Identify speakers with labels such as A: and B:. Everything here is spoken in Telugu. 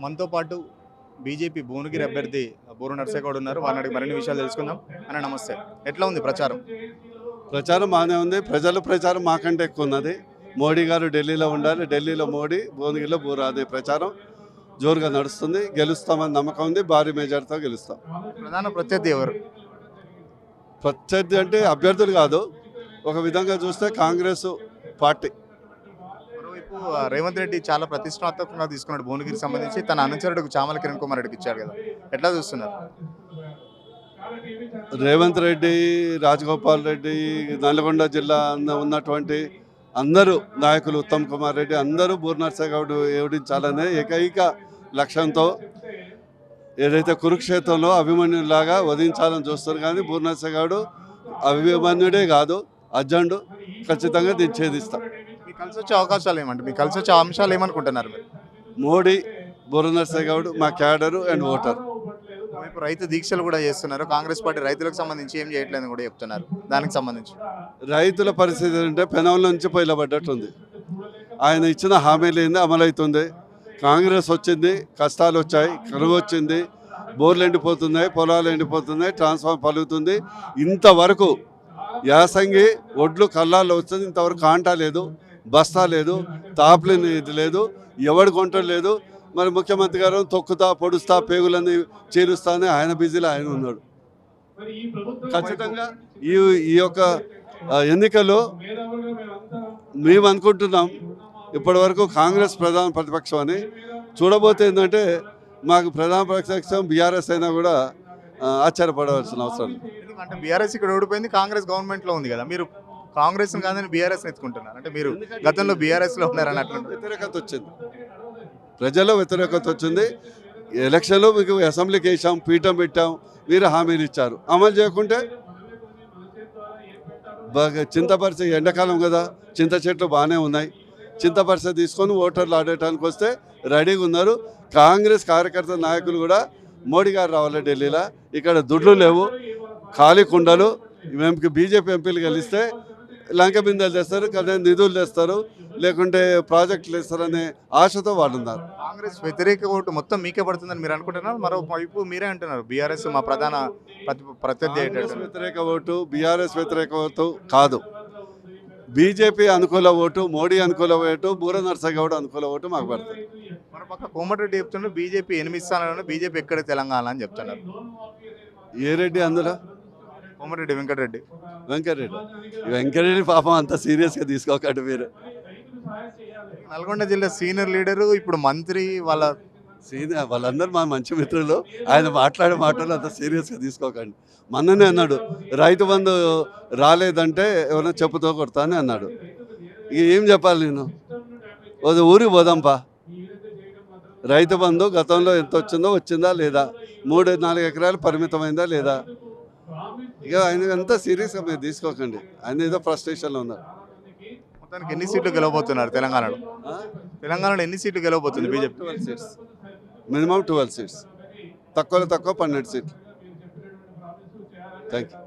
A: మనతో పాటు బీజేపీ భువనగిరి అభ్యర్థి బూర నర్సేగౌడ్ ఉన్నారు. వారిని అడిగి మరిన్ని విషయాలు తెలుసుకుందాం. అన్న నమస్తే, ఎట్లా ఉంది ప్రచారం?
B: ప్రచారం బాగానే ఉంది. ప్రజల ప్రచారం మాకంటే ఎక్కువ ఉన్నది. మోడీ గారు ఢిల్లీలో ఉండాలి, ఢిల్లీలో మోడీ, భువనగిరిలో బూరా. అదే ప్రచారం జోరుగా నడుస్తుంది. గెలుస్తామని నమ్మకం ఉంది. భారీ మెజార్టీతో గెలుస్తాం.
A: ప్రధాన ప్రత్యర్థి ఎవరు?
B: ప్రత్యర్థి అంటే అభ్యర్థులు కాదు, ఒక విధంగా చూస్తే కాంగ్రెస్ పార్టీ.
A: మరోవైపు రేవంత్ రెడ్డి చాలా ప్రతిష్టాత్మకంగా తీసుకున్నాడు భువనగిరికి సంబంధించి. తన అనుచరుడు చామల కిరణ్ కుమార్ రెడ్డికి ఇచ్చాడు కదా, ఎట్లా చూస్తున్నారు?
B: రేవంత్ రెడ్డి, రాజగోపాల్ రెడ్డి, నల్గొండ జిల్లా ఉన్నటువంటి అందరూ నాయకులు, ఉత్తమ్ కుమార్ రెడ్డి అందరూ బూర నర్సేగౌడ్ ఓడించాలనే ఏకైక లక్ష్యంతో ఏదైతే కురుక్షేత్రంలో అభిమన్యులాగా వధించాలని చూస్తారు. కానీ బూర నర్సేగౌడ్ అభిమన్యుడే కాదు, అర్జునుడు. ఖచ్చితంగా దీన్ని ఛేదిస్తాం.
A: మీకు కలిసి వచ్చే అవకాశాలు ఏమంటే, మీకు కలిసి వచ్చే అంశాలు ఏమనుకుంటున్నారు మీరు?
B: మోడీ, బూర నర్సేగౌడ్ మా క్యాడరు అండ్ ఓటర్.
A: వైపు రైతు దీక్షలు కూడా చేస్తున్నారు. కాంగ్రెస్ పార్టీ రైతులకు సంబంధించి ఏం చేయట్లేదని కూడా చెప్తున్నారు. దానికి సంబంధించి
B: రైతుల పరిస్థితి అంటే పెనం నుంచి పొయ్యిలబడ్డట్టుంది. ఆయన ఇచ్చిన హామీలు ఏంది అమలవుతుంది. కాంగ్రెస్ వచ్చింది, కష్టాలు వచ్చాయి, కరువు వచ్చింది, బోర్లు ఎండిపోతున్నాయి, పొలాలు ఎండిపోతున్నాయి, ట్రాన్స్ఫార్మర్ పలుకుతుంది. ఇంతవరకు యాసంగి ఒడ్లు కళ్ళాల్లో వస్తుంది, ఇంతవరకు కాంటా లేదు, బస్తా లేదు, తాపులేని ఇది లేదు, ఎవడు కొంటలు లేదు. మరి ముఖ్యమంత్రి గారు తొక్కుతా, పొడుస్తా, పేగులన్నీ చీరుస్తానే ఆయన బిజీలో ఆయన ఉన్నాడు. ఖచ్చితంగా ఈ యొక్క ఎన్నికల్లో మేము అనుకుంటున్నాం, ఇప్పటి వరకు కాంగ్రెస్ ప్రధాన ప్రతిపక్షం అని. చూడబోతే ఏంటంటే మాకు ప్రధాన ప్రతిపక్షం బీఆర్ఎస్ అయినా కూడా ఆశ్చర్యపడవలసిన అవసరం.
A: ఎందుకంటే బీఆర్ఎస్ ఇక్కడ ఓడిపోయింది, కాంగ్రెస్ గవర్నమెంట్లో ఉంది కదా. మీరు కాంగ్రెస్ కాదని బీఆర్ఎస్ ఎత్తుకుంటున్నారు అంటే మీరు గతంలో బీఆర్ఎస్లో ఉన్నారని అట్లా
B: వ్యతిరేకత వచ్చింది, ప్రజల్లో వ్యతిరేకత వచ్చింది. ఎలక్షన్లో మీకు అసెంబ్లీకి వేసాం, పీఠం పెట్టాం, మీరు హామీలు ఇచ్చారు, అమలు చేయకుంటే బాగా చింతపరిచే. ఎండాకాలం కదా, చింత చెట్లు బాగానే ఉన్నాయి, చింతపరిచ తీసుకొని ఓటర్లు ఆడటానికి వస్తే రెడీగా ఉన్నారు. కాంగ్రెస్ కార్యకర్త నాయకులు కూడా మోడీ గారు రావాలి ఢిల్లీలో, ఇక్కడ దుడ్లు లేవు, ఖాళీ కుండలు. మేము బీజేపీ ఎంపీలు గెలిస్తే లంక బిందెలు తెస్తారు, కదా నిధులు తెస్తారు, లేకుంటే ప్రాజెక్టులు ఇస్తారనే ఆశతో వాళ్ళు ఉన్నారు.
A: కాంగ్రెస్ వ్యతిరేక ఓటు మొత్తం మీకే పడుతుందని మీరు అనుకుంటున్నారు. మరోవైపు మీరే అంటున్నారు బీఆర్ఎస్ మా ప్రధాన ప్రత్యర్థి.
B: వ్యతిరేక ఓటు బీఆర్ఎస్ వ్యతిరేక ఓటు కాదు, బీజేపీ అనుకూల ఓటు, మోడీ అనుకూల ఓటు, బూర నర్సేగౌడ్ అనుకూల ఓటు మాకు పడుతుంది.
A: మరోపక్క కోమటిరెడ్డి చెప్తున్నారు బీజేపీ 8 స్థానాలను బీజేపీ ఎక్కడ తెలంగాణ అని చెప్తున్నారు.
B: ఏ రెడ్డి అందులో?
A: కోమటిరెడ్డి వెంకటరెడ్డి.
B: వెంకటరెడ్డి పాపం అంత సీరియస్గా తీసుకోకండి మీరు.
A: నల్గొండ జిల్లా సీనియర్ లీడరు, ఇప్పుడు మంత్రి,
B: వాళ్ళందరూ మా మంచి మిత్రులు. ఆయన మాట్లాడే మాటలు అంత సీరియస్గా తీసుకోకండి. మొన్ననే అన్నాడు రైతు బంధు రాలేదంటే ఎవరైనా చెప్పుతో కొడతా అని అన్నాడు. ఇక ఏం చెప్పాలి నేను? ఊరికి పోదాంపా. రైతు బంధు గతంలో ఎంత వచ్చిందో వచ్చిందా లేదా, 3-4 ఎకరాలు పరిమితమైందా లేదా? ఇక ఆయన అంతా సీరియస్గా మీరు తీసుకోకండి. ఆయన ఏదో ఫ్రస్ట్రేషన్లో ఉన్నారు.
A: మొత్తానికి ఎన్ని సీట్లు గెలవబోతున్నారు తెలంగాణలో? తెలంగాణలో ఎన్ని సీట్లు గెలవబోతుంది బీజేపీ?
B: 12 సీట్స్, మినిమం 12 సీట్స్, తక్కువలో తక్కువ 12 సీట్లు. Thank you.